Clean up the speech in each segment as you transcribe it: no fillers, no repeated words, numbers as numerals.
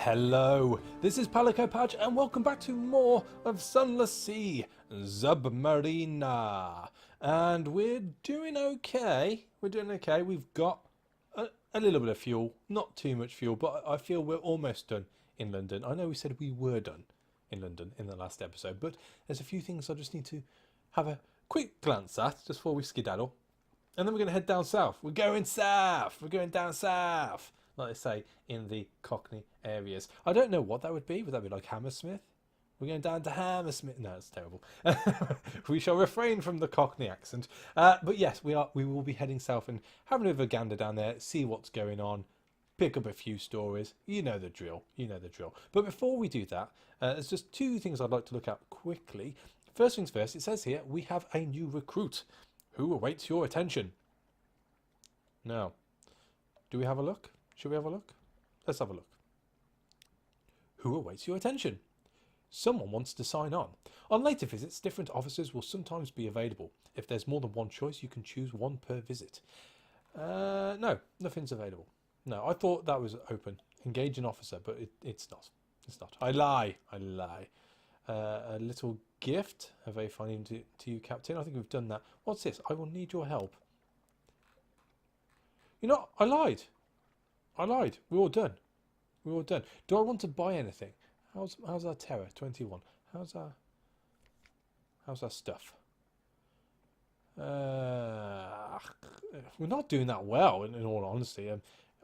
Hello, this is Palico Patch and welcome back to more of Sunless Sea, Zubmarine. And we're doing okay. We've got a little bit of fuel, not too much fuel, but I feel we're almost done in London. I know we said we were done in London in the last episode, but there's a few things I just need to have a quick glance at just before we skedaddle. And then we're going to head down south. We're going south. We're going down south, like they say in the Cockney areas. I don't know what that would be. Would that be like Hammersmith? We're going down to Hammersmith. No, it's terrible. We shall refrain from the Cockney accent. But yes, we will be heading south and having a bit of a gander down there, see what's going on, pick up a few stories. You know the drill. You know the drill. But before we do that, there's just two things I'd like to look at quickly. First things first, it says here we have a new recruit who awaits your attention. Now, do we have a look? Should we have a look? Let's have a look. Who awaits your attention? Someone wants to sign on. On later visits, different officers will sometimes be available. If there's more than one choice, you can choose one per visit. No, nothing's available. No, I thought that was open. Engage an officer, but it's not. It's not. I lie. A little gift. A very fine to you, Captain. I think we've done that. What's this? I will need your help. You know, I lied. We're all done. Do I want to buy anything? How's our terror? 21. How's our stuff? We're not doing that well, in all honesty.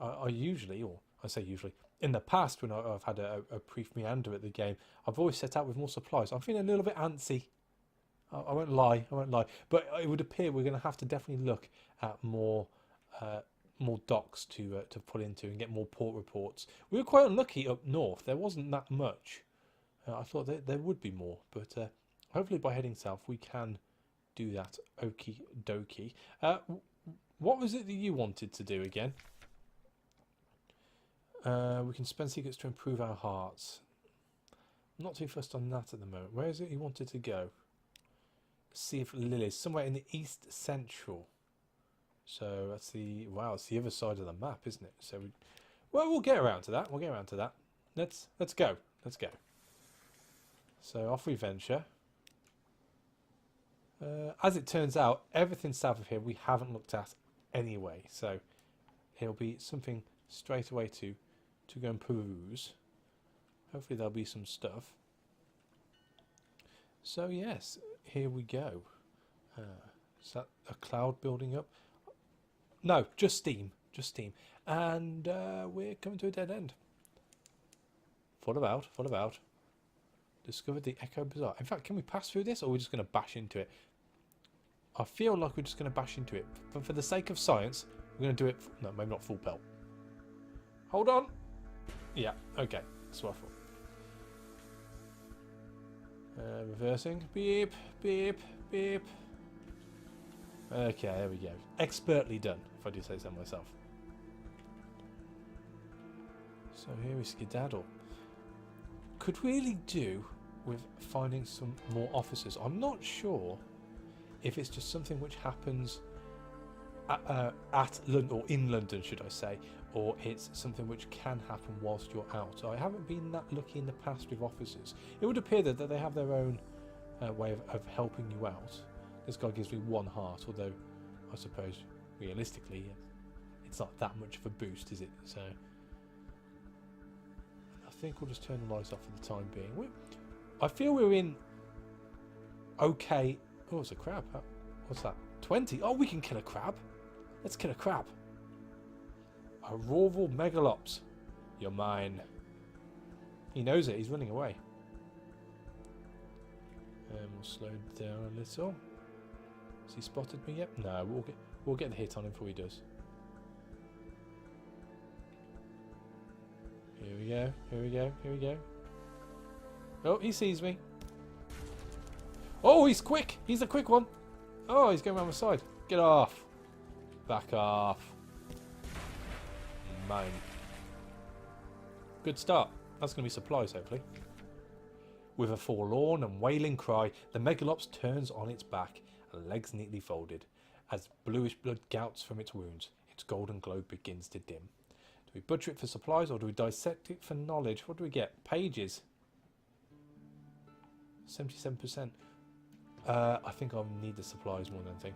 I usually, or I say usually, in the past when I've had a brief meander at the game, I've always set out with more supplies. I'm feeling a little bit antsy. I won't lie. But it would appear we're going to have to definitely look at more docks to pull into and get more port reports. We were quite unlucky up north. There wasn't that much. I thought there would be more, but hopefully by heading south we can do that. Okie dokie. What was it that you wanted to do again? We can spend secrets to improve our hearts. I'm not too fussed on that at the moment. Where is it you wanted to go? Sea of Lilies, somewhere in the east central. So that's it's the other side of the map, isn't it? So we'll get around to that. Let's go. So off we venture. As it turns out, everything south of here we haven't looked at anyway. So it'll be something straight away to go and peruse. Hopefully there'll be some stuff. So yes, here we go. Is that a cloud building up? No, just steam. And we're coming to a dead end. Full about. Discovered the Echo Bazaar. In fact, can we pass through this, or are we just going to bash into it? I feel like we're just going to bash into it. But for the sake of science, we're going to do it... No, maybe not full pelt. Hold on. Yeah, okay. That's what I thought. Reversing. Beep. Okay, there we go. Expertly done, if I do say so myself. So here we skedaddle. Could really do with finding some more officers. I'm not sure if it's just something which happens at London, or in London, should I say, or it's something which can happen whilst you're out. I haven't been that lucky in the past with officers. It would appear that they have their own way of helping you out. This guy gives me 1 heart, although I suppose realistically it's not that much of a boost, is it? So I think we'll just turn the lights off for the time being. I feel we're in okay. Oh, it's a crab. What's that? 20. Oh, we can kill a crab. Let's kill a crab. A Rorval Megalops. You're mine. He knows it. He's running away. And we'll slow down a little. Has he spotted me yet? No, we'll get the hit on him before he does. Here we go. Oh, he sees me. Oh, he's quick. He's a quick one. Oh, he's going around the side. Get off. Back off. Mine. Good start. That's going to be supplies, hopefully. With a forlorn and wailing cry, the Megalops turns on its back, legs neatly folded. As bluish blood gouts from its wounds, its golden glow begins to dim. we butcher it for supplies or do we dissect it for knowledge? What do we get? Pages. 77%. I think I'll need the supplies more than anything.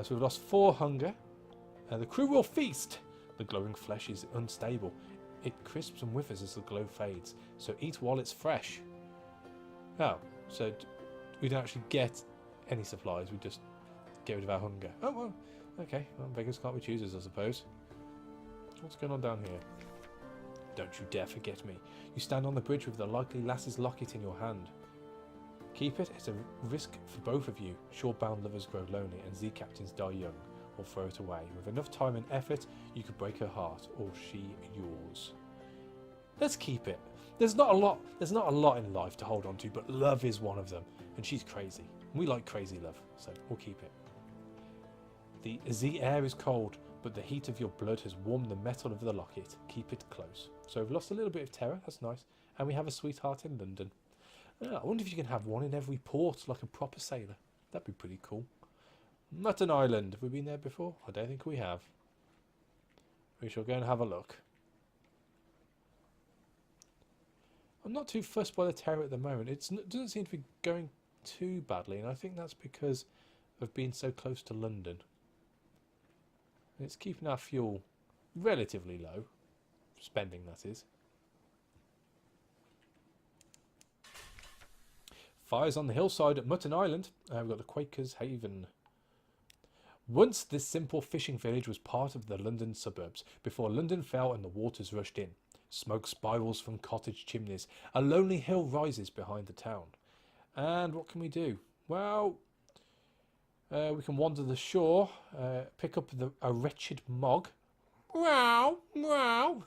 So we've lost 4 hunger. The crew will feast. The glowing flesh is unstable. It crisps and withers as the glow fades. So eat while it's fresh. Oh, so we don't actually get any supplies. We just get rid of our hunger. Oh, well, okay. Well, beggars can't be choosers, I suppose. What's going on down here? Don't you dare forget me. You stand on the bridge with the likely lass's locket in your hand. Keep it. It's a risk for both of you. Shore-bound lovers grow lonely and Z captains die young. Or throw it away. With enough time and effort, you could break her heart, or she yours. Let's keep it. There's not a lot in life to hold on to, but love is one of them. And she's crazy. We like crazy love, so we'll keep it. The Z air is cold, but the heat of your blood has warmed the metal of the locket. Keep it close. So we've lost a little bit of terror, that's nice. And we have a sweetheart in London. I wonder if you can have one in every port, like a proper sailor. That'd be pretty cool. Mutton Island. Have we been there before? I don't think we have. We shall go and have a look. I'm not too fussed by the terror at the moment. It doesn't seem to be going too badly, and I think that's because of being so close to London. And it's keeping our fuel relatively low. Spending, that is. Fires on the hillside at Mutton Island. We've got the Quaker's Haven. Once this simple fishing village was part of the London suburbs, before London fell and the waters rushed in. Smoke spirals from cottage chimneys. A lonely hill rises behind the town. And what can we do? Well, we can wander the shore, pick up a wretched mog. Wow, wow.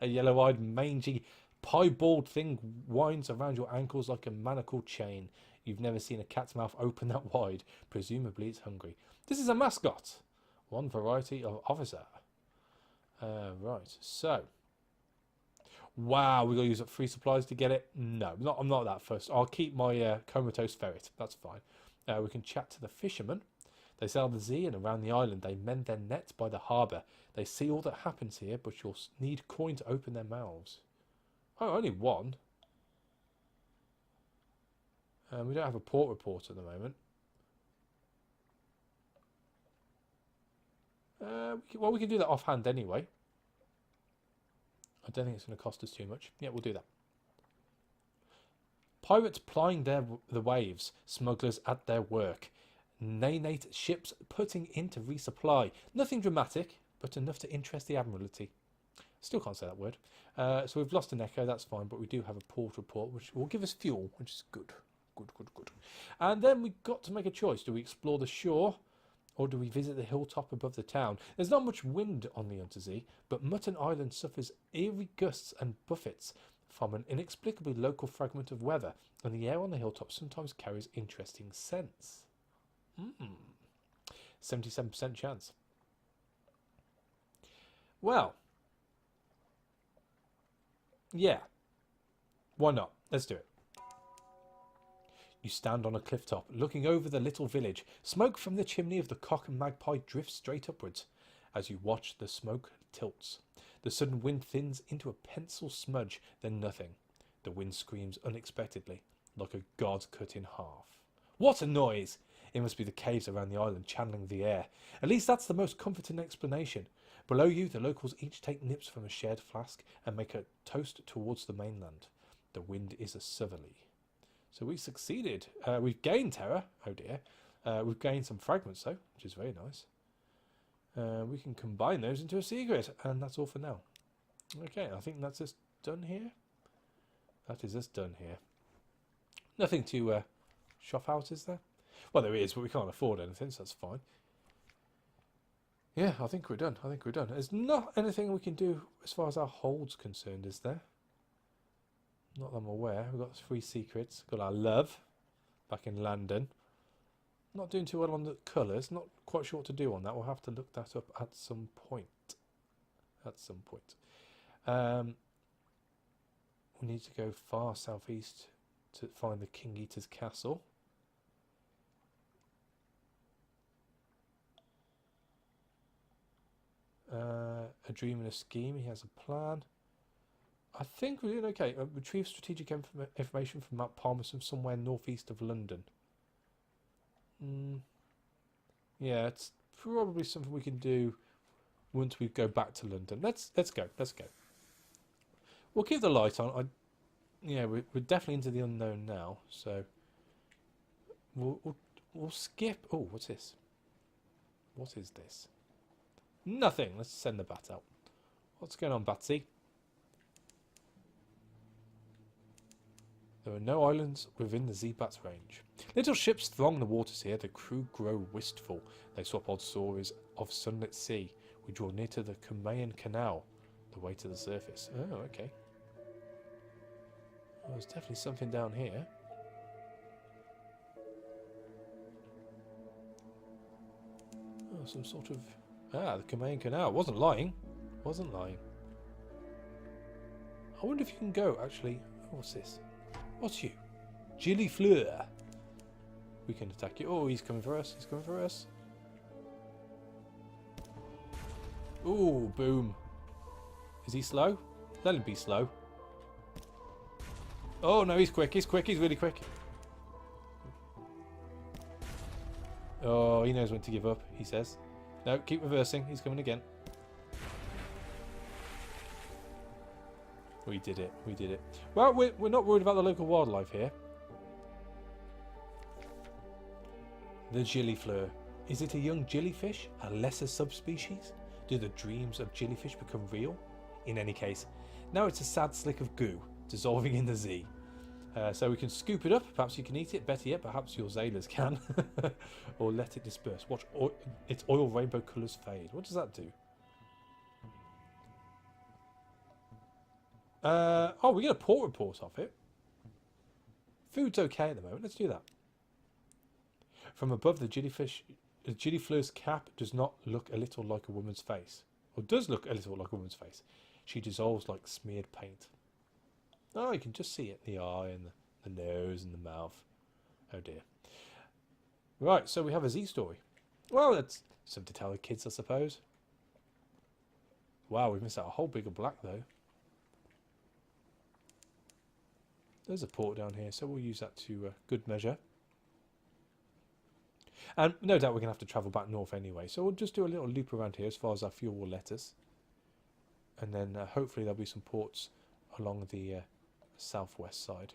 A yellow-eyed, mangy, piebald thing winds around your ankles like a manacled chain. You've never seen a cat's mouth open that wide. Presumably it's hungry. This is a mascot. One variety of officer. Right, so. Wow, we've got to use up 3 supplies to get it? No, I'm not that fussed. I'll keep my comatose ferret. That's fine. We can chat to the fishermen. They sail the sea and around the island. They mend their nets by the harbour. They see all that happens here, but you'll need coin to open their mouths. Oh, only 1. We don't have a port report at the moment. Well, we can do that offhand anyway. I don't think it's going to cost us too much. Yeah, we'll do that. Pirates plying the waves, smugglers at their work. Nanate ships putting into resupply. Nothing dramatic, but enough to interest the Admiralty. Still can't say that word. So we've lost an echo, that's fine, but we do have a port report, which will give us fuel, which is good. Good. And then we've got to make a choice. Do we explore the shore, or do we visit the hilltop above the town? There's not much wind on the Underzee, but Mutton Island suffers eerie gusts and buffets from an inexplicably local fragment of weather, and the air on the hilltop sometimes carries interesting scents. 77% chance. Well, yeah. Why not? Let's do it. You stand on a cliff top, looking over the little village. Smoke from the chimney of the Cock and Magpie drifts straight upwards. As you watch, the smoke tilts. The sudden wind thins into a pencil smudge, then nothing. The wind screams unexpectedly, like a god cut in half. What a noise! It must be the caves around the island channeling the air. At least that's the most comforting explanation. Below you, the locals each take nips from a shared flask and make a toast towards the mainland. The wind is a southerly. So we succeeded. We've gained terror. Oh dear. We've gained some fragments though, which is very nice. We can combine those into a secret, and that's all for now. Okay, I think that's us done here. That is us done here. Nothing to shop out, is there? Well, there is, but we can't afford anything, so that's fine. Yeah, I think we're done. There's not anything we can do as far as our hold's concerned, is there? Not that I'm aware. We've got 3 secrets. Got our love back in London. Not doing too well on the colours. Not quite sure what to do on that. We'll have to look that up at some point. We need to go far southeast to find the King Eater's castle. A dream and a scheme. He has a plan. I think we're doing okay. Retrieve strategic information from Mount Palmerston, somewhere northeast of London. Yeah, it's probably something we can do once we go back to London. Let's go. Let's go. We'll keep the light on. Yeah, we're definitely into the unknown now, so we'll skip. Oh, what's this? What is this? Nothing. Let's send the bat out. What's going on, Batsy? There are no islands within the Z-Bat's range. Little ships throng the waters here. The crew grow wistful. They swap odd stories of Sunless Sea. We draw near to the Cumaean Canal, the way to the surface. Oh, okay. Well, there's definitely something down here. Oh, some sort of... Ah, the Cumaean Canal. Wasn't lying. Wasn't lying. I wonder if you can go, actually. Oh, what's this? What's you? Jellyfish. We can attack you. Oh, he's coming for us. He's coming for us. Ooh, boom. Is he slow? Let him be slow. Oh, no, he's quick. He's quick. He's really quick. Oh, he knows when to give up, he says. No, keep reversing. He's coming again. We did it. We did it. Well, we're not worried about the local wildlife here. The jellyfish. Is it a young jellyfish? A lesser subspecies? Do the dreams of jellyfish become real? In any case, now it's a sad slick of goo dissolving in the Z. So we can scoop it up. Perhaps you can eat it. Better yet, perhaps your sailors can. Or let it disperse. Watch its oil rainbow colours fade. What does that do? Oh, we get a port report off it. Food's okay at the moment. Let's do that. From above, the jellyfish's cap does not look a little like a woman's face. Or does look a little like a woman's face. She dissolves like smeared paint. Oh, you can just see it. The eye and the nose and the mouth. Oh dear. Right, so we have a Z story. Well, that's something to tell the kids, I suppose. Wow, we've missed out a whole big of black, though. There's a port down here, so we'll use that to good measure. And no doubt we're going to have to travel back north anyway, so we'll just do a little loop around here as far as our fuel will let us. And then hopefully there'll be some ports along the southwest side.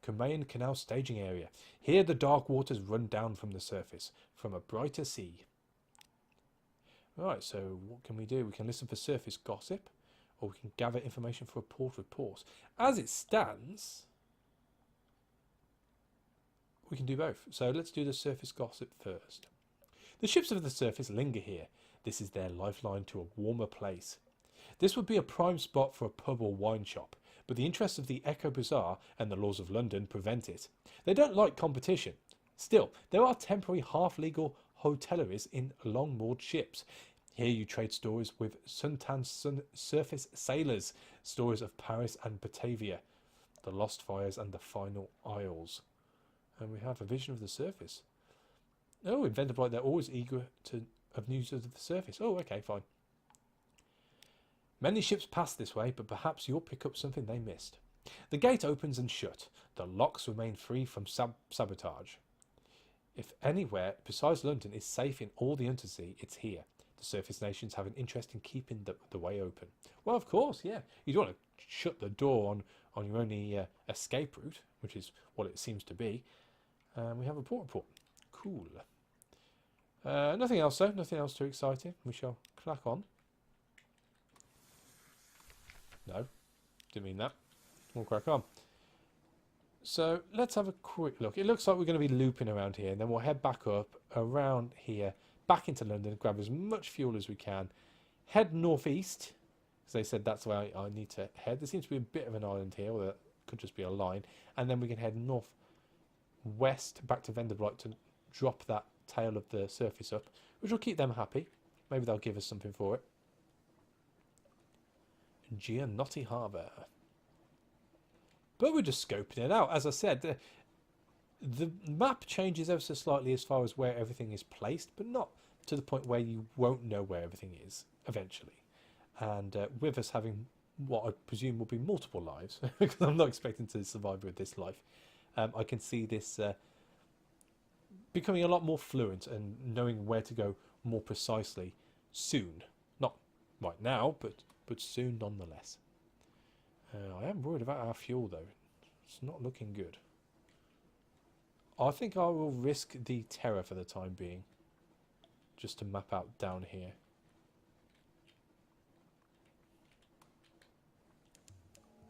Cumaean Canal staging area. Here the dark waters run down from the surface, from a brighter sea. Right, so what can we do? We can listen for surface gossip, or we can gather information for a port report. As it stands, we can do both. So let's do the surface gossip first. The ships of the surface linger here. This is their lifeline to a warmer place. This would be a prime spot for a pub or wine shop, but the interests of the Echo Bazaar and the laws of London prevent it. They don't like competition. Still, there are temporary half-legal hoteleries in long-moored ships. Here you trade stories with suntan surface sailors, stories of Paris and Batavia, the lost fires and the final isles. And we have a vision of the surface. Oh, invented like they're always eager of news of the surface. Oh, okay, fine. Many ships pass this way, but perhaps you'll pick up something they missed. The gate opens and shut. The locks remain free from sabotage. If anywhere besides London is safe in all the Underzee, it's here. The surface nations have an interest in keeping the way open. Well, of course, yeah. You don't want to shut the door on your only escape route, which is what it seems to be. We have a port report. Cool. Nothing else, though. Nothing else too exciting. We shall crack on. No, didn't mean that. We'll crack on. So let's have a quick look. It looks like we're going to be looping around here, and then we'll head back up around here, back into London, grab as much fuel as we can, head northeast, because they said that's where I need to head. There seems to be a bit of an island here, or that could just be a line, and then we can head northwest back to Venderblight to drop that tail of the surface up, which will keep them happy. Maybe they'll give us something for it. Gianotti Harbour. But we're just scoping it out. As I said, the map changes ever so slightly as far as where everything is placed, but not to the point where you won't know where everything is eventually. And with us having what I presume will be multiple lives, because I'm not expecting to survive with this life, I can see this becoming a lot more fluent and knowing where to go more precisely soon. Not right now, but soon nonetheless. I am worried about our fuel though. It's not looking good. I think I will risk the terror for the time being, just to map out down here.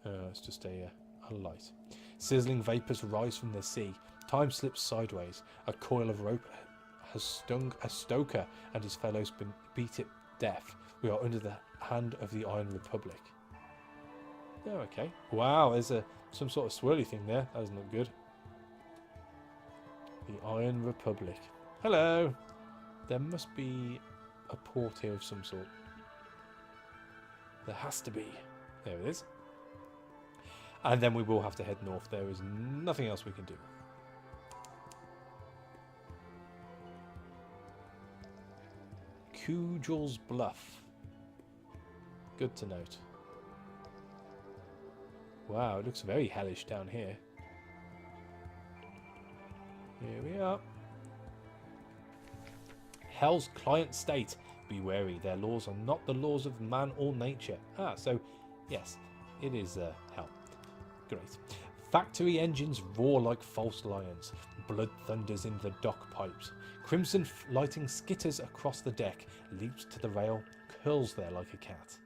It's just a light. Sizzling vapours rise from the sea. Time slips sideways. A coil of rope has stung a stoker and his fellows beat it deaf. We are under the hand of the Iron Republic. Oh, okay. Wow, there's some sort of swirly thing there. That doesn't look good. The Iron Republic. Hello! There must be a port here of some sort. There has to be. There it is. And then we will have to head north. There is nothing else we can do. Kugel's Bluff. Good to note. Wow, it looks very hellish down here. Here we are. Hell's client state. Be wary, their laws are not the laws of man or nature. Ah, so, yes, it is hell. Great. Factory engines roar like false lions. Blood thunders in the dock pipes. Crimson lighting skitters across the deck, leaps to the rail, curls there like a cat.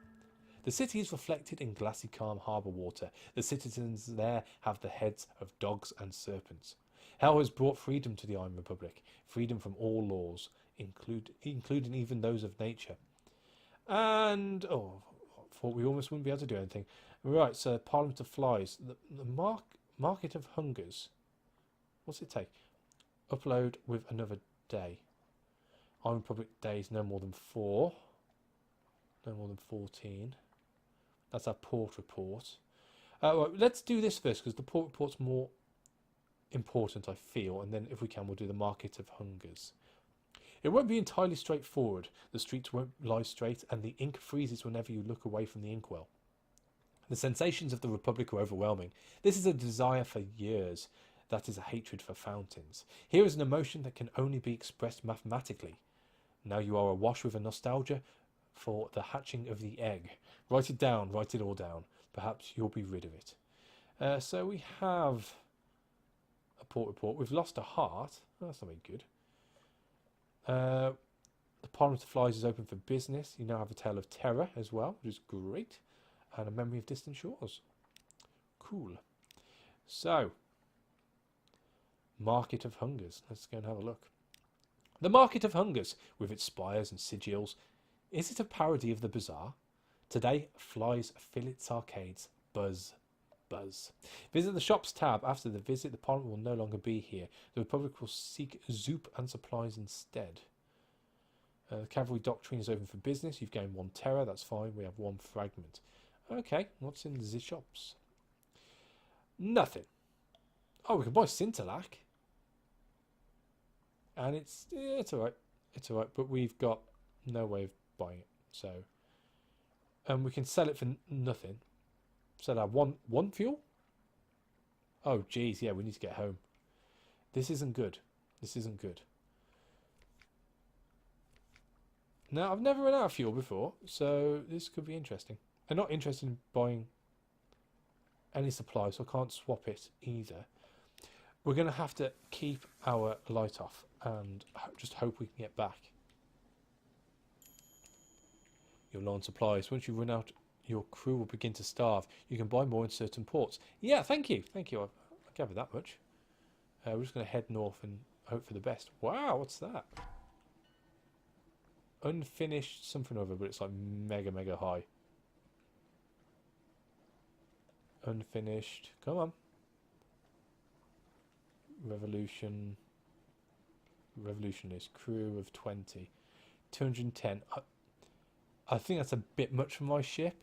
The city is reflected in glassy calm harbour water. The citizens there have the heads of dogs and serpents. Hell has brought freedom to the Iron Republic. Freedom from all laws, including even those of nature. And, oh, I thought we almost wouldn't be able to do anything. Right, so Parliament of Flies. The Market of Hungers. What's it take? Upload with another day. Iron Republic days no more than 4. No more than 14. That's our port report. Right, let's do this first, because the port report's more important, I feel. And then, if we can, we'll do the Market of Hungers. It won't be entirely straightforward. The streets won't lie straight, and the ink freezes whenever you look away from the inkwell. The sensations of the Republic are overwhelming. This is a desire for years. That is a hatred for fountains. Here is an emotion that can only be expressed mathematically. Now you are awash with a nostalgia for the hatching of the egg. Write it down, write it all down. Perhaps you'll be rid of it. So we have a port report. We've lost a heart. Oh, that's not very good. The Parliament of Flies is open for business. You now have a tale of terror as well, which is great. And a memory of distant shores. Cool. So, Market of Hungers. Let's go and have a look. The Market of Hungers, with its spires and sigils. Is it a parody of the bazaar? Today, flies fill its arcades. Buzz. Buzz. Visit the shops tab. After the visit, the Parliament will no longer be here. The Republic will seek zoop and supplies instead. The Cavalry Doctrine is open for business. You've gained 1 terror. That's fine. We have 1 fragment. Okay, what's in the shops? Nothing. Oh, we can buy Scintillac. And it's alright. It's alright, but we've got no way of buying it. So, we can sell it for nothing. Sell our one fuel? Oh, geez, yeah, we need to get home. This isn't good. This isn't good. Now, I've never run out of fuel before, so this could be interesting. I'm not interested in buying any supplies, so I can't swap it either. We're going to have to keep our light off and just hope we can get back. You're low on supplies. Once you run out, your crew will begin to starve. You can buy more in certain ports. Yeah, thank you. Thank you. I gathered that much. We're just going to head north and hope for the best. Wow, what's that? Unfinished something or other, but it's like mega, mega high. Unfinished. Come on. Revolutionist. Crew of 20. 210. I think that's a bit much for my ship.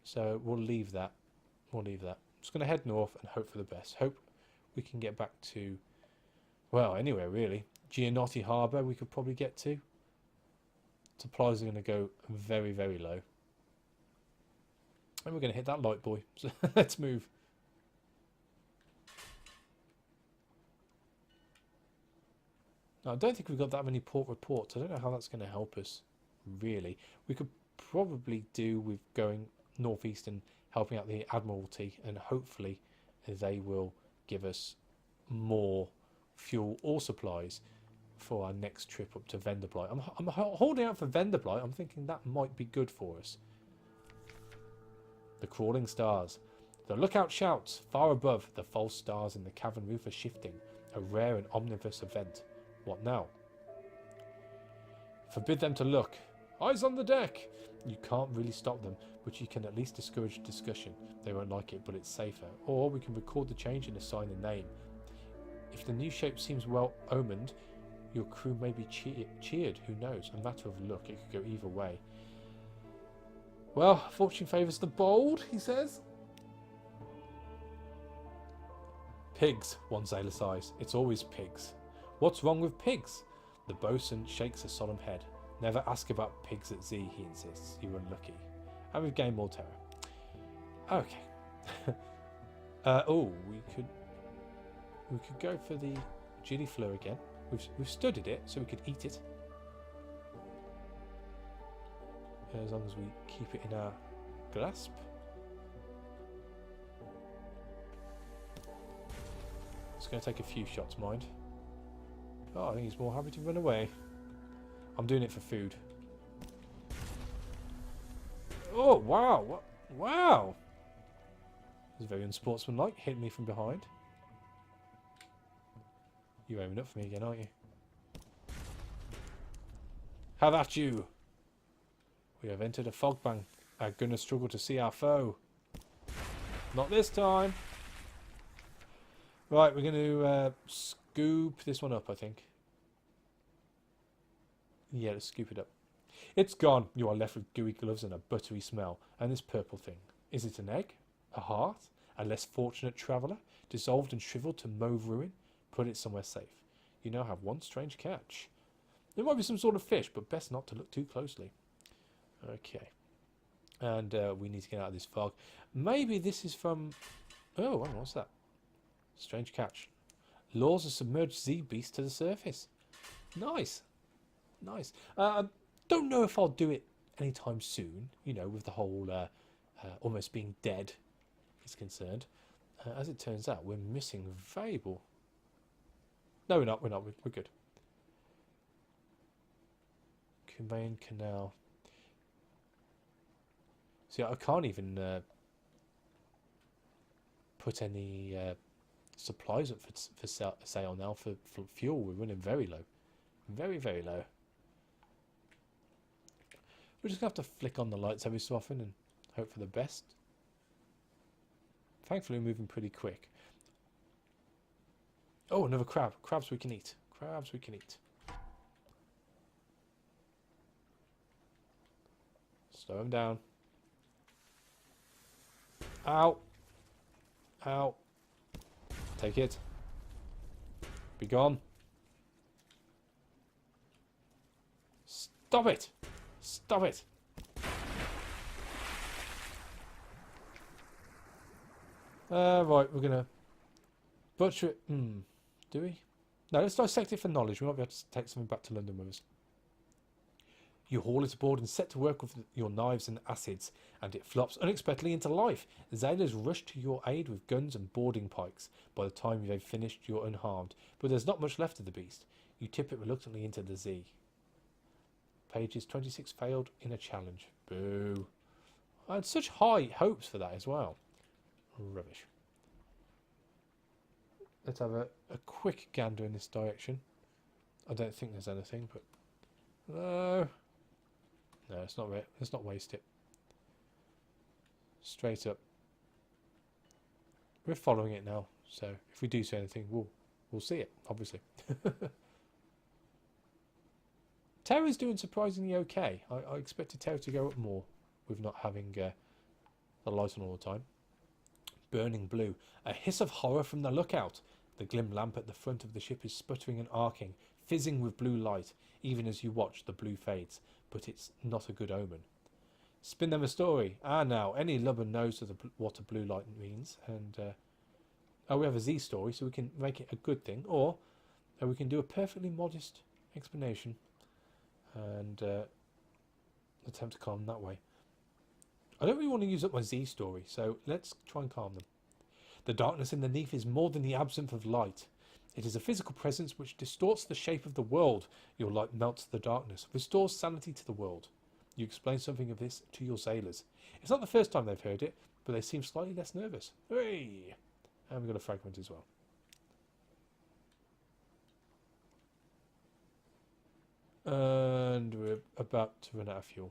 So we'll leave that. We'll leave that. Just going to head north and hope for the best. Hope we can get back to, well, anywhere really. Gianotti Harbour we could probably get to. Supplies are going to go very, very low. And we're going to hit that light buoy. So let's move. Now, I don't think we've got that many port reports. I don't know how that's going to help us, really. We could probably do with going northeast and helping out the Admiralty, and hopefully they will give us more fuel or supplies for our next trip up to Venderblight. I'm holding out for Venderblight. I'm thinking that might be good for us. The crawling stars. The lookout shouts. Far above, the false stars in the cavern roof are shifting. A rare and omnibus event. What now? Forbid them to look. Eyes on the deck. You can't really stop them, but you can at least discourage discussion. They won't like it, but it's safer. Or we can record the change and assign a name. If the new shape seems well omened, your crew may be cheered. Who knows? A matter of luck. It could go either way. Well, fortune favours the bold, he says. Pigs, one sailor sighs. It's always pigs. What's wrong with pigs? The boatswain shakes a solemn head. Never ask about pigs at sea, he insists. You're unlucky. And we've gained more terror. Okay. Oh, we could go for the gilliflower again. We've studied it, so we could eat it. As long as we keep it in our grasp. It's going to take a few shots, mind. Oh, I think he's more happy to run away. I'm doing it for food. Oh, wow. What? Wow. This is very unsportsmanlike. Hit me from behind. You're aiming up for me again, aren't you? Have at you. We have entered a fog bank. Our gunners struggle to see our foe. Not this time. Right, we're going to scoop this one up, I think. Yeah, let's scoop it up. It's gone. You are left with gooey gloves and a buttery smell. And this purple thing. Is it an egg? A heart? A less fortunate traveller? Dissolved and shriveled to mauve ruin? Put it somewhere safe. You now have one strange catch. There might be some sort of fish, but best not to look too closely. Okay. And we need to get out of this fog. Maybe this is from... Oh, what's that? Strange catch. Lures a submerged sea beast to the surface. Nice. Nice. I don't know if I'll do it anytime soon, you know, with the whole almost being dead is concerned. As it turns out, we're missing valuable... No, we're not. We're not. We're good. Conveying canal. See, I can't even put any supplies up for sale now for fuel. We're running very low. Very, very low. We're just going to have to flick on the lights every so often and hope for the best. Thankfully, we're moving pretty quick. Oh, another crab. Crabs we can eat. Crabs we can eat. Slow him down. Ow. Ow. Take it. Be gone. Stop it. Stop it. Right, we're going to butcher it. Do we? No, let's dissect it for knowledge. We might be able to take something back to London with us. You haul it aboard and set to work with your knives and acids, and it flops unexpectedly into life. Sailors rush to your aid with guns and boarding pikes. By the time you've finished, you're unharmed, but there's not much left of the beast. You tip it reluctantly into the sea. Pages 26 failed in a challenge. Boo. I had such high hopes for that as well. Rubbish. Let's have a quick gander in this direction. I don't think there's anything, but... No. No, it's not right. Let's not waste it. Straight up. We're following it now, so if we do see anything, we'll see it, obviously. Terror's doing surprisingly okay. I expected Terror to go up more with not having the light on all the time. Burning blue. A hiss of horror from the lookout. The glim lamp at the front of the ship is sputtering and arcing, fizzing with blue light, even as you watch the blue fades, but it's not a good omen. Spin them a story. Ah, now, any lubber knows what a blue light means, and we have a Z story, so we can make it a good thing, or we can do a perfectly modest explanation and attempt to calm them that way. I don't really want to use up my Z story, so let's try and calm them. The darkness underneath is more than the absence of light. It is a physical presence which distorts the shape of the world. Your light melts the darkness, restores sanity to the world. You explain something of this to your sailors. It's not the first time they've heard it, but they seem slightly less nervous. Hooray! And we've got a fragment as well. And we're about to run out of fuel.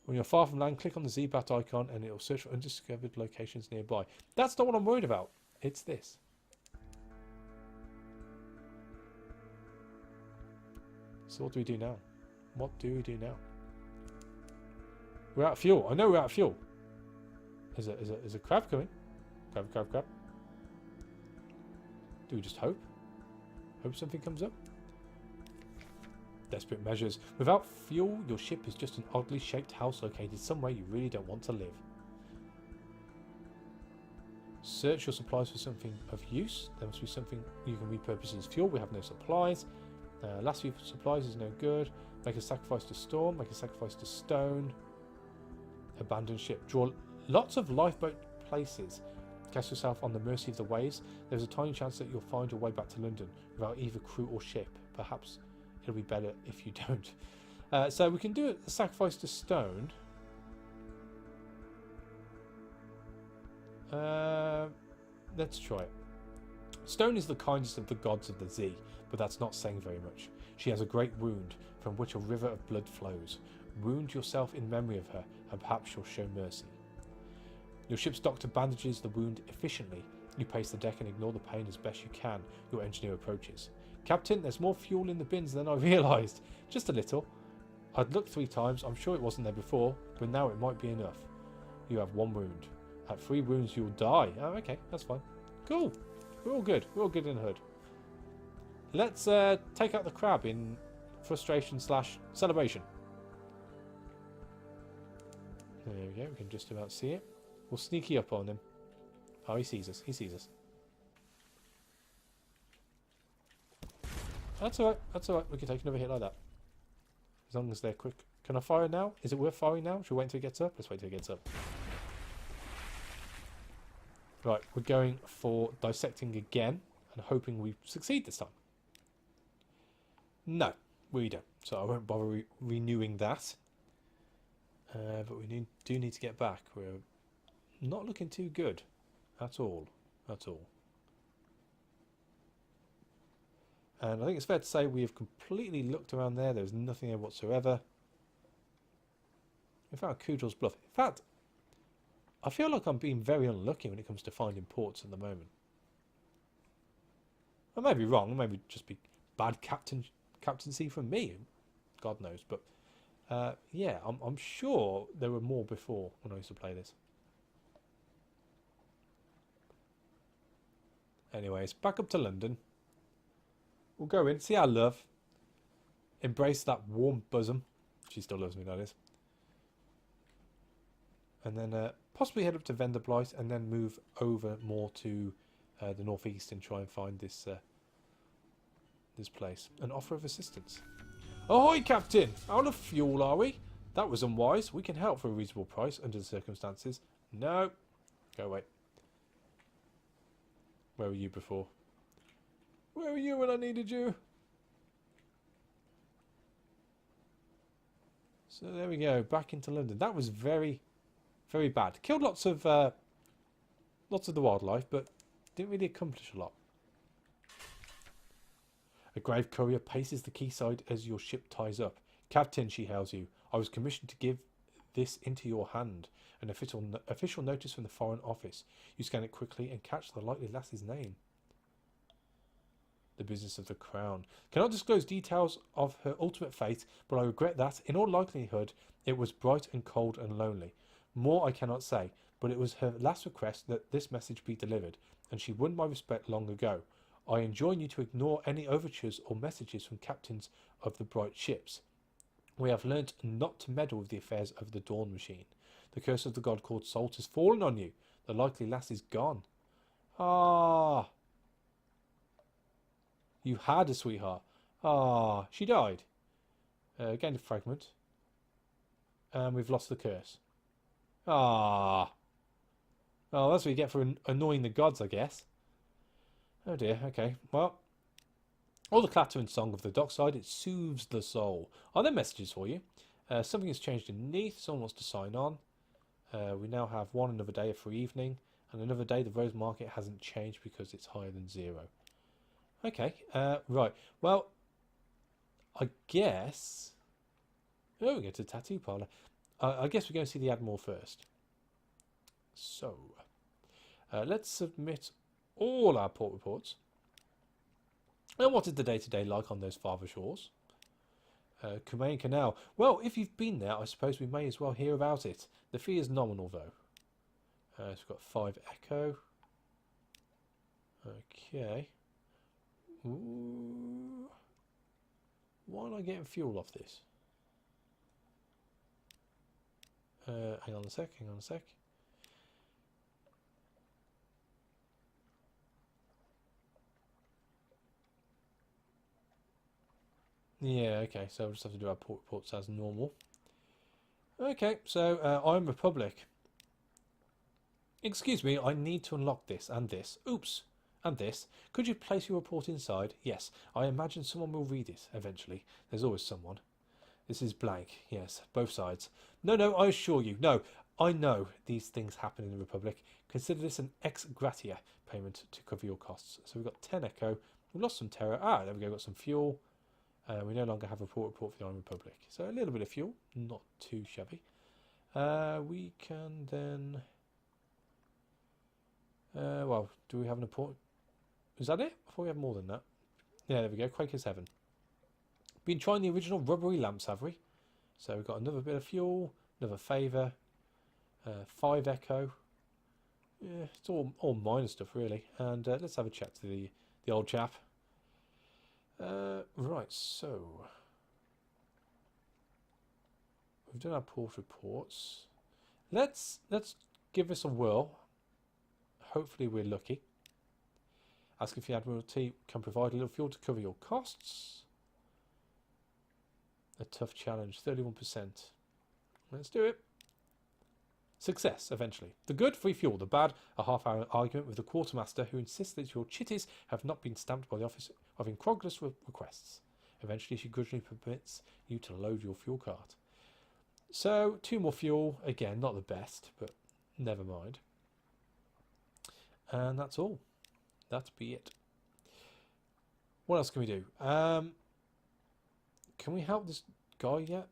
When you're far from land, click on the Z-Bat icon and it'll search for undiscovered locations nearby. That's not what I'm worried about. It's this. So what do we do now? What do we do now? We're out of fuel. I know we're out of fuel. There's a crab coming. Crab. Do we just hope? Hope something comes up? Desperate measures. Without fuel, your ship is just an oddly shaped house located somewhere you really don't want to live. Search your supplies for something of use. There must be something you can repurpose as fuel. We have no supplies. Last few supplies is no good. Make a sacrifice to storm. Make a sacrifice to stone. Abandon ship. Draw lots of lifeboat places. Cast yourself on the mercy of the waves. There's a tiny chance that you'll find your way back to London without either crew or ship. Perhaps it'll be better if you don't. So we can do a sacrifice to stone. Let's try it. Stone is the kindest of the gods of the Zee, but that's not saying very much. She has a great wound from which a river of blood flows. Wound yourself in memory of her, and perhaps she'll show mercy. Your ship's doctor bandages the wound efficiently. You pace the deck and ignore the pain as best you can. Your engineer approaches. Captain, there's more fuel in the bins than I realised. Just a little. I'd looked 3 times. I'm sure it wasn't there before, but now it might be enough. You have 1 wound. At 3 wounds, you'll die. Oh, okay. That's fine. Cool. We're all good. We're all good in the hood. Let's take out the crab in frustration / celebration. There we go. We can just about see it. We'll sneaky up on him. Oh, he sees us. He sees us. That's alright. That's alright. We can take another hit like that. As long as they're quick. Can I fire now? Is it worth firing now? Should we wait until he gets up? Let's wait until he gets up. Right. We're going for dissecting again and hoping we succeed this time. No, we don't. So I won't bother renewing that. But we do need to get back. We're not looking too good at all. At all. And I think it's fair to say we have completely looked around there. There's nothing there whatsoever. We found Kudrill's Bluff. In fact, I feel like I'm being very unlucky when it comes to finding ports at the moment. I may be wrong. It may just be bad captaincy from me. God knows. But yeah, I'm sure there were more before when I used to play this. Anyways, back up to London. We'll go in, see our love. Embrace that warm bosom. She still loves me, that is. And then possibly head up to Venderblight and then move over more to the northeast and try and find this this place. An offer of assistance. Ahoy, Captain! Out of fuel, are we? That was unwise. We can help for a reasonable price under the circumstances. No. Go away. Where were you before? Where were you when I needed you? So there we go. Back into London. That was very, very bad. Killed lots of the wildlife, but didn't really accomplish a lot. A Grave Courier paces the quayside as your ship ties up. Captain, she hails you. I was commissioned to give this into your hand. An official notice from the Foreign Office. You scan it quickly and catch the likely lass's name. The business of the crown. Cannot disclose details of her ultimate fate, but I regret that, in all likelihood, it was bright and cold and lonely. More I cannot say, but it was her last request that this message be delivered. and she won my respect long ago. I enjoin you to ignore any overtures or messages from captains of the bright ships. We have learnt not to meddle with the affairs of the Dawn Machine. The curse of the god called Salt has fallen on you. The likely lass is gone. Ah, you had a sweetheart. Ah, she died. Gained a fragment. And we've lost the curse. Ah. Oh, that's what you get for annoying the gods, I guess. Oh dear, okay. Well, all the clatter and song of the dockside, it soothes the soul. Are there messages for you? Something has changed underneath. Someone wants to sign on. We now have one another day, a free evening. And another day, the rose market hasn't changed because it's higher than 0. Okay, right. Well, I guess... Oh, we get to tattoo parlour. I guess we're going to see the Admiral first. So, let's submit all our port reports. And what is the day-to-day like on those farther shores? Cumain Canal. Well, if you've been there, I suppose we may as well hear about it. The fee is nominal, though. So we've got 5 echo. Okay. Ooh. Why am I getting fuel off this? Hang on a sec, hang on a sec. Yeah, okay, so we'll just have to do our port reports as normal. Okay, so I'm Republic. Excuse me, I need to unlock this and this. Oops, and this. Could you place your report inside? Yes, I imagine someone will read it eventually. There's always someone. This is blank. Yes, both sides. No, I assure you. No, I know these things happen in the Republic. Consider this an ex gratia payment to cover your costs. So we've got 10 echo. We've lost some terror. Ah, there we go. Got some fuel. We no longer have a port report for the Iron Republic. So a little bit of fuel. Not too shabby. We can then... well, do we have an port? Is that it? I thought we have more than that. Yeah, there we go. Quaker's Heaven. Been trying the original rubbery lamps, have we? So we've got another bit of fuel, another favour, 5 echo. Yeah, it's all minor stuff really. And let's have a chat to the old chap. Right, so we've done our port reports. Let's give this a whirl. Hopefully we're lucky. Ask if the Admiralty can provide a little fuel to cover your costs. A tough challenge, 31%. Let's do it. Success, eventually. The good, free fuel. The bad, a half-hour argument with the quartermaster who insists that your chitties have not been stamped by the Office of Incongruous Requests. Eventually, she grudgingly permits you to load your fuel cart. So, 2 more fuel. Again, not the best, but never mind. And that's all. That be it. What else can we do? Can we help this guy yet?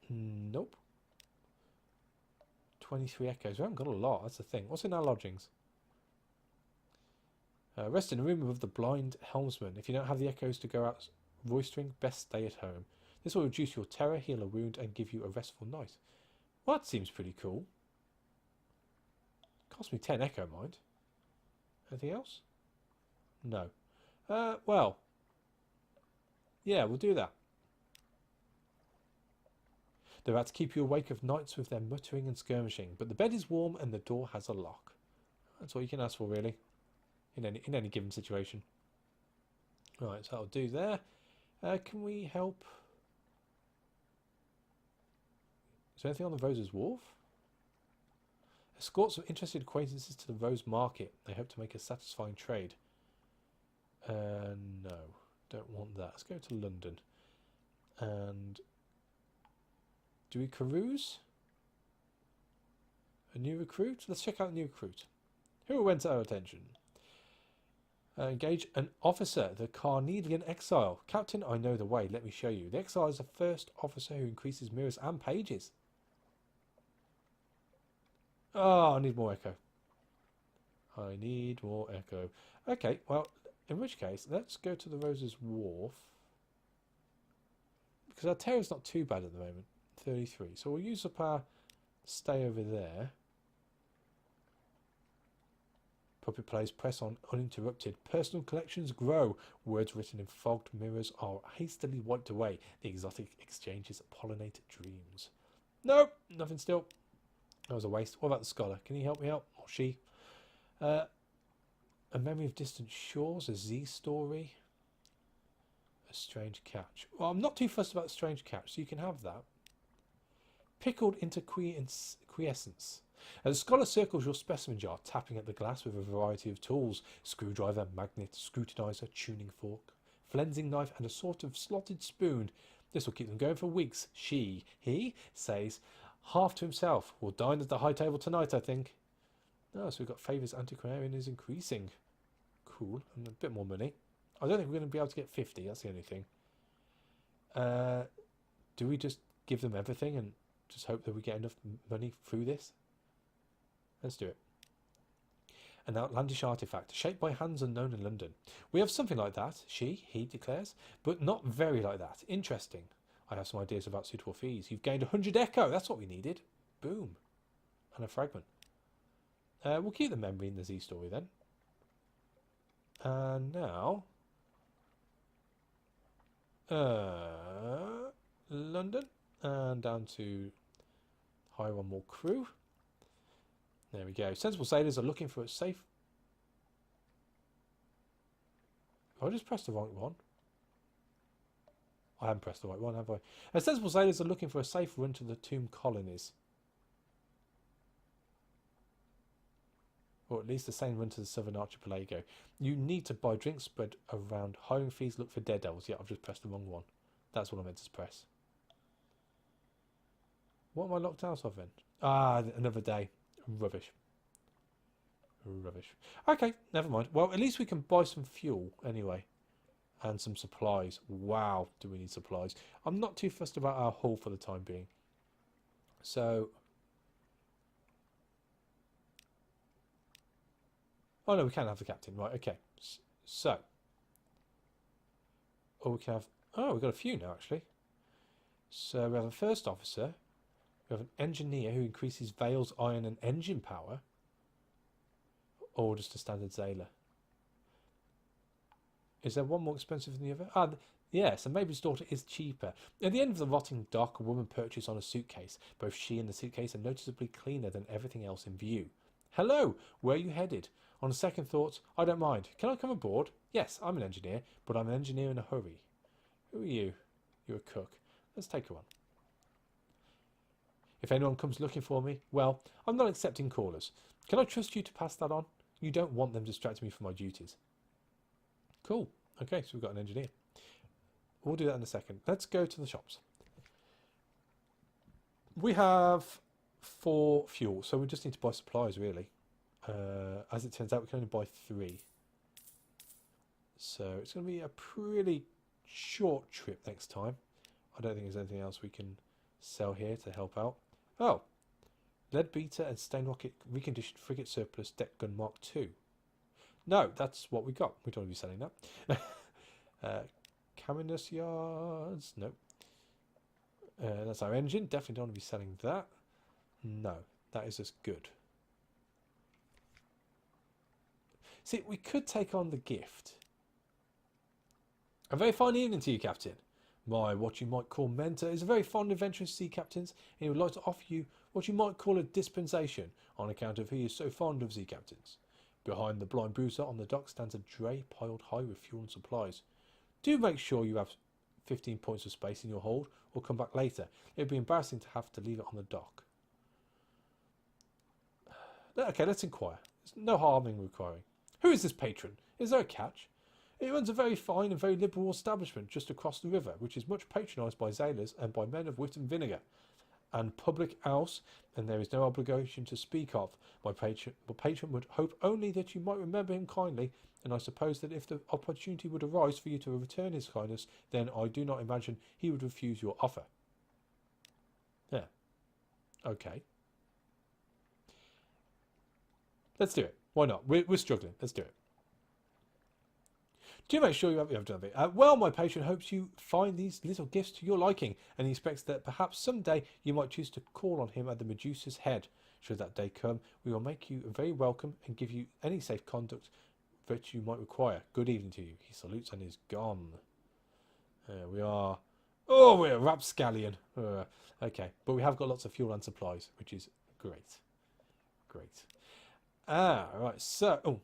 Nope. 23 echoes. We haven't got a lot. That's the thing. What's in our lodgings? Rest in a room above the blind helmsman. If you don't have the echoes to go out roistering, best stay at home. This will reduce your terror, heal a wound, and give you a restful night. Well, that seems pretty cool. Cost me 10 echo, mind. Anything else? No. Well. Yeah, we'll do that. The rats keep you awake of nights with their muttering and skirmishing, but the bed is warm and the door has a lock. That's all you can ask for, really, in any given situation. Right, so that'll do there. Can we help? Is there anything on the Rose's Wharf? Escort some interested acquaintances to the Rose Market. They hope to make a satisfying trade. No, don't want that. Let's go to London. And do we carouse? A new recruit? Let's check out a new recruit. Who will went our attention? Engage an officer, the Carnelian Exile. Captain, I know the way. Let me show you. The Exile is the first officer who increases mirrors and pages. Oh, I need more echo. I need more echo. Okay, well, in which case, let's go to the Rose's Wharf. Because our terror's not too bad at the moment. 33. So we'll use up our stay over there. Puppet plays press on uninterrupted. Personal collections grow. Words written in fogged mirrors are hastily wiped away. The exotic exchanges pollinate dreams. Nope, nothing still. That was a waste. What about the scholar? Can he help me out? Or she? A memory of distant shores. A Z story. A strange catch. Well, I'm not too fussed about the strange catch, so you can have that. Pickled into quiescence. The scholar circles your specimen jar, tapping at the glass with a variety of tools. Screwdriver, magnet, scrutinizer, tuning fork, flensing knife, and a sort of slotted spoon. This will keep them going for weeks. He says, half to himself. We'll dine at the high table tonight, I think. Oh, so we've got favours. Antiquarian is increasing. Cool. And a bit more money. I don't think we're going to be able to get 50. That's the only thing. Do we just give them everything and just hope that we get enough money through this? Let's do it. An outlandish artifact, shaped by hands unknown in London. We have something like that, he declares, but not very like that. Interesting. I have some ideas about suitable fees. You've gained 100 echo. That's what we needed. Boom. And a fragment. We'll keep the memory in the Z story then. And now... London. And down to hire one more crew. There we go. Sensible sailors are looking for a safe... I just pressed the right one. I haven't pressed the right one, have I? Sensible sailors are looking for a safe run to the tomb colonies. Or at least the same run to the southern archipelago. You need to buy drinks spread around. Hiring fees, look for daredevils. Yeah, I've just pressed the wrong one. That's what I meant to press. What am I locked out of then? Ah, another day. Rubbish. Rubbish. Okay, never mind. Well, at least we can buy some fuel anyway. And some supplies. Wow, do we need supplies. I'm not too fussed about our hull for the time being. So... Oh no, we can have the captain. Right, okay. So... Oh, we can have... Oh, we've got a few now, actually. So we have a first officer. We have an engineer who increases Vale's iron and engine power. Or just a standard sailor. Is there one more expensive than the other? Ah, yes, and Mabel's daughter is cheaper. At the end of the rotting dock, a woman perches on a suitcase. Both she and the suitcase are noticeably cleaner than everything else in view. Hello, where are you headed? On a second thought, I don't mind. Can I come aboard? Yes, I'm an engineer, but I'm an engineer in a hurry. Who are you? You're a cook. Let's take her on. If anyone comes looking for me, well, I'm not accepting callers. Can I trust you to pass that on? You don't want them distracting me from my duties. Cool. Okay, so we've got an engineer. We'll do that in a second. Let's go to the shops. We have 4 fuel, so we just need to buy supplies, really. As it turns out, we can only buy 3. So it's going to be a pretty short trip next time. I don't think there's anything else we can sell here to help out. Oh, lead beater and stain rocket reconditioned frigate surplus deck gun Mark II. No, that's what we got. We don't want to be selling that. Caminus yards. No. That's our engine. Definitely don't want to be selling that. No, that is just good. See, we could take on the gift. A very fine evening to you, Captain. My, what you might call mentor, is a very fond and adventurous sea captains, and he would like to offer you what you might call a dispensation on account of he is so fond of sea captains. Behind the blind bruiser on the dock stands a dray piled high with fuel and supplies. Do make sure you have 15 points of space in your hold, or come back later. It would be embarrassing to have to leave it on the dock. Okay, let's inquire. There's no harm in inquiring. Who is this patron? Is there a catch? It runs a very fine and very liberal establishment just across the river, which is much patronised by sailors and by men of wit and vinegar. And public house, and there is no obligation to speak of. My patron would hope only that you might remember him kindly, and I suppose that if the opportunity would arise for you to return his kindness, then I do not imagine he would refuse your offer. Yeah. Okay. Let's do it. Why not? We're struggling. Let's do it. Do make sure you have done it. Well, my patron hopes you find these little gifts to your liking, and he expects that perhaps someday you might choose to call on him at the Medusa's head. Should that day come, we will make you very welcome and give you any safe conduct that you might require. Good evening to you. He salutes and is gone. We are... Oh, we're a rapscallion. Okay, but we have got lots of fuel and supplies, which is great. Great. Right, so... Oh,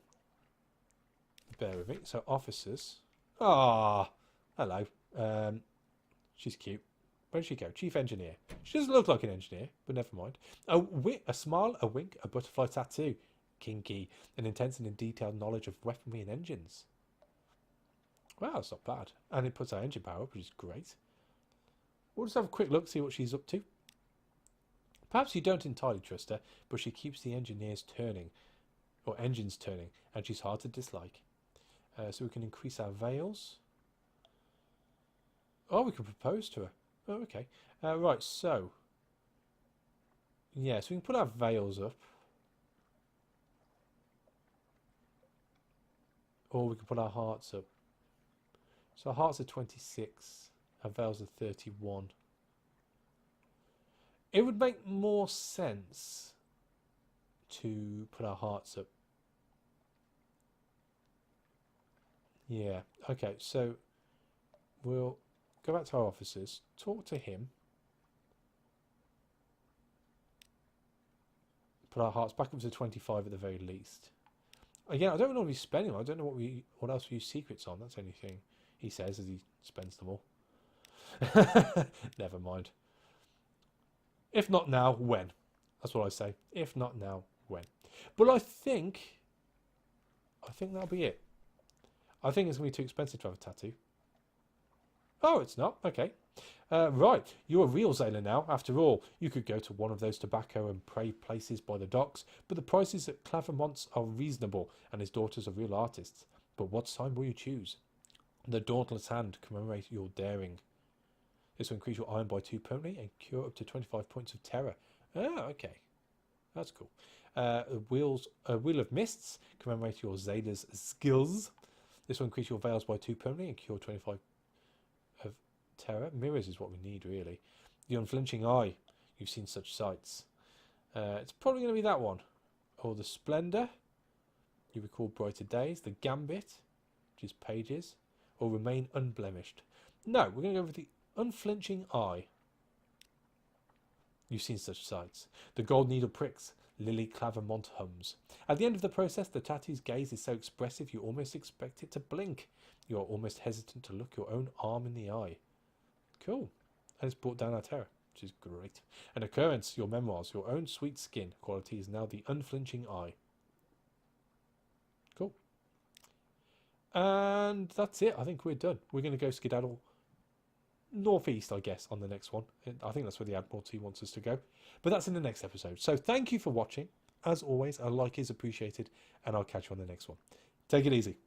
bear with me. So, officers. Ah, hello. She's cute. Where did she go? Chief engineer. She doesn't look like an engineer, but never mind. A smile, a wink, a butterfly tattoo. Kinky. An intense and detailed knowledge of weaponry and engines. Wow, that's not bad. And it puts our engine power up, which is great. We'll just have a quick look, see what she's up to. Perhaps you don't entirely trust her, but she keeps the engineers turning. Or engines turning. And she's hard to dislike. So we can increase our veils. Oh, we can propose to her. Oh, okay. Right, so. Yeah, so we can put our veils up. Or we can put our hearts up. So our hearts are 26. Our veils are 31. It would make more sense to put our hearts up. Yeah, okay, so we'll go back to our officers, talk to him, put our hearts back up to 25 at the very least. Again, I don't know what he's spending on. I don't know what else we use secrets on. That's the only thing he says as he spends them all. Never mind. If not now, when? That's what I say. If not now, when? But I think that'll be it. I think it's going to be too expensive to have a tattoo. Oh, it's not. Okay. Right. You're a real sailor now. After all, you could go to one of those tobacco and prey places by the docks, but the prices at Clavermont's are reasonable, and his daughters are real artists. But what sign will you choose? The Dauntless Hand commemorate your daring. This will increase your iron by 2 permanently and cure up to 25 points of terror. Ah, okay. That's cool. Wheel of Mists commemorate your sailor's skills. This will increase your veils by 2 permanently and cure 25 of terror. Mirrors is what we need, really. The Unflinching Eye. You've seen such sights. It's probably going to be that one. Or the Splendor. You recall brighter days. The Gambit, which is pages. Or Remain Unblemished. No, we're going to go with the Unflinching Eye. You've seen such sights. The Gold Needle pricks. Lily Clavermont hums. At the end of the process, the tattoo's gaze is so expressive you almost expect it to blink. You are almost hesitant to look your own arm in the eye. Cool. And it's brought down our terror, which is great. An occurrence, your memoirs, your own sweet skin quality is now the Unflinching Eye. Cool. And that's it. I think we're done. We're going to go skedaddle northeast, I guess, on the next one. I think that's where the Admiralty wants us to go. But that's in the next episode. So thank you for watching. As always, a like is appreciated, and I'll catch you on the next one. Take it easy.